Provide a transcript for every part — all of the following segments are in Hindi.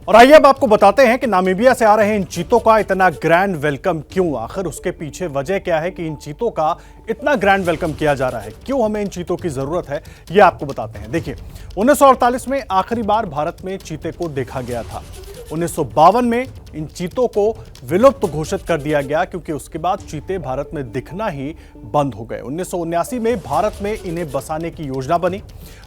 और आइए अब आपको बताते हैं कि नामीबिया से आ रहे इन चीतों का इतना ग्रैंड वेलकम क्यों, आखिर उसके पीछे वजह क्या है कि इन चीतों का इतना ग्रैंड वेलकम किया जा रहा है, क्यों हमें इन चीतों की जरूरत है, ये आपको बताते हैं। देखिए, 1948 में आखिरी बार भारत में चीते को देखा गया था। 1952 में इन चीतों को विलुप्त घोषित कर दिया गया क्योंकि उसके बाद चीते भारत में दिखना ही बंद हो गए। 1979 में भारत में इन्हें बसाने की योजना बनी।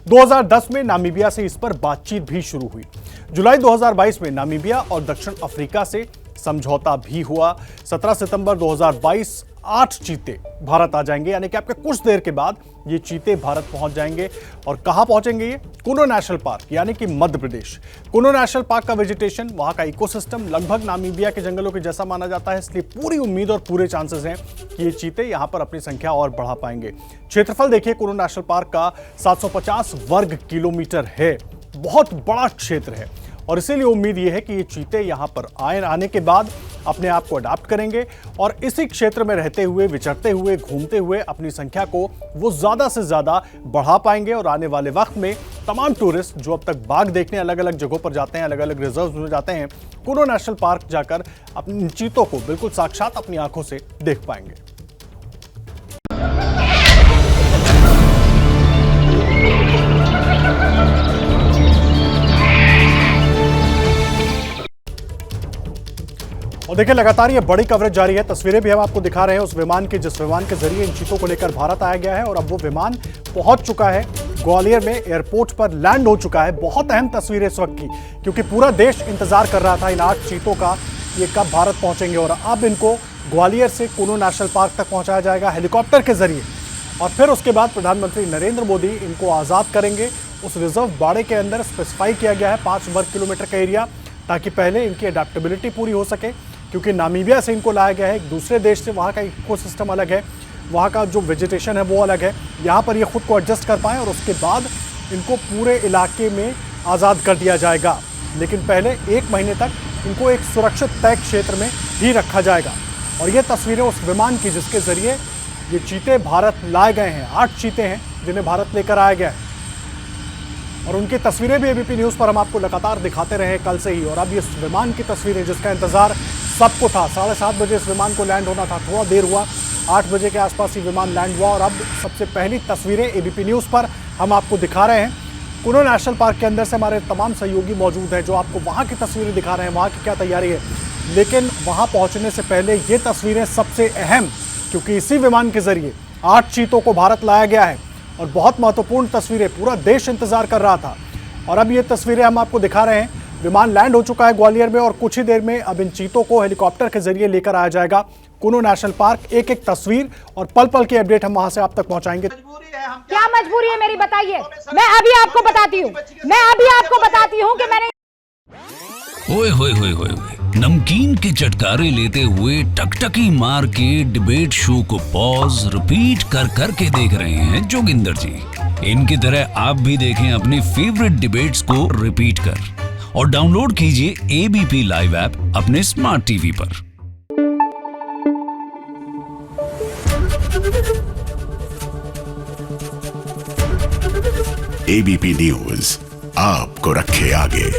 2010 में नामीबिया से इस पर बातचीत भी शुरू हुई। जुलाई 2022 में नामीबिया और दक्षिण अफ्रीका से समझौता भी हुआ। 17 सितंबर 2022 8 चीते भारत आ जाएंगे, यानी कि आपके कुछ देर के बाद ये चीते भारत पहुंच जाएंगे। और कहां पहुंचेंगे ये? कुनो नेशनल पार्क, यानी कि मध्य प्रदेश। कुनो नेशनल पार्क का वेजिटेशन, वहां का इकोसिस्टम लगभग नामीबिया के जंगलों के जैसा माना जाता है, इसलिए पूरी उम्मीद और पूरे चांसेस हैं कि ये चीते यहां पर अपनी संख्या और बढ़ा पाएंगे। क्षेत्रफल देखिए, कुनो नेशनल पार्क का 750 वर्ग किलोमीटर है, बहुत बड़ा क्षेत्र है। और इसीलिए उम्मीद यह है कि ये चीते यहां पर आने के बाद अपने आप को अडाप्ट करेंगे और इसी क्षेत्र में रहते हुए, विचरते हुए, घूमते हुए अपनी संख्या को वो ज्यादा से ज्यादा बढ़ा पाएंगे। और आने वाले वक्त में तमाम टूरिस्ट जो अब तक बाघ देखने अलग अलग जगहों पर जाते हैं, अलग अलग रिजर्व में जाते हैं, कुनो नेशनल पार्क जाकर अपने चीतों को बिल्कुल साक्षात अपनी आंखों से देख पाएंगे। और देखिए, लगातार ये बड़ी कवरेज जारी है। तस्वीरें भी हम आपको दिखा रहे हैं उस विमान की, जिस विमान के जरिए इन चीतों को लेकर भारत आया गया है। और अब वो विमान पहुंच चुका है ग्वालियर में, एयरपोर्ट पर लैंड हो चुका है। बहुत अहम तस्वीरें इस वक्त की, क्योंकि पूरा देश इंतजार कर रहा था इन 8 चीतों का, ये कब भारत पहुंचेंगे। और अब इनको ग्वालियर से कुनो नेशनल पार्क तक पहुंचाया जाएगा हेलीकॉप्टर के जरिए। और फिर उसके बाद प्रधानमंत्री नरेंद्र मोदी इनको आज़ाद करेंगे। उस रिजर्व बाड़े के अंदर स्पेसिफाई किया गया है 5 वर्ग किलोमीटर का एरिया, ताकि पहले इनकी अडेप्टेबिलिटी पूरी हो सके, क्योंकि नामीबिया से इनको लाया गया है, एक दूसरे देश से, वहाँ का इकोसिस्टम अलग है, वहाँ का जो वेजिटेशन है वो अलग है। यहाँ पर ये खुद को एडजस्ट कर पाएँ और उसके बाद इनको पूरे इलाके में आज़ाद कर दिया जाएगा। लेकिन पहले 1 महीने तक इनको एक सुरक्षित तय क्षेत्र में ही रखा जाएगा। और ये तस्वीरें उस विमान की जिसके ज़रिए ये चीते भारत लाए गए हैं। 8 चीते हैं जिन्हें भारत लेकर आया गया है। और उनकी तस्वीरें भी एबीपी न्यूज़ पर हम आपको लगातार दिखाते रहे कल से ही। और अब ये विमान की तस्वीरें जिसका इंतजार सबको था, 7:30 बजे इस विमान को लैंड होना था, थोड़ा देर हुआ, 8 बजे के आसपास ये विमान लैंड हुआ। और अब सबसे पहली तस्वीरें एबीपी न्यूज़ पर हम आपको दिखा रहे हैं। कुनो नेशनल पार्क के अंदर से हमारे तमाम सहयोगी मौजूद हैं जो आपको वहाँ की तस्वीरें दिखा रहे हैं, वहाँ की क्या तैयारी है। लेकिन वहाँ पहुँचने से पहले ये तस्वीरें सबसे अहम, क्योंकि इसी विमान के जरिए 8 चीतों को भारत लाया गया है। और बहुत महत्वपूर्ण तस्वीरें, पूरा देश इंतजार कर रहा था। और अब ये तस्वीरें हम आपको दिखा रहे हैं। विमान लैंड हो चुका है ग्वालियर में और कुछ ही देर में अब इन चीतों को हेलीकॉप्टर के जरिए लेकर आया जाएगा कुनो नेशनल पार्क। एक एक तस्वीर और पल पल की अपडेट हम वहां से आप तक पहुंचाएंगे। क्या मजबूरी है मेरी, बताइए। मैं अभी आपको बताती हूँ कि मैंने ओए होए होए होए नमकीन के चटकारे लेते हुए टकटकी मार के डिबेट शो को पॉज रिपीट कर करके देख रहे हैं जोगिंदर जी। इनकी तरह आप भी देखें अपनी फेवरेट डिबेट्स को रिपीट कर और डाउनलोड कीजिए एबीपी लाइव ऐप अपने स्मार्ट टीवी पर। एबीपी न्यूज आपको रखे आगे।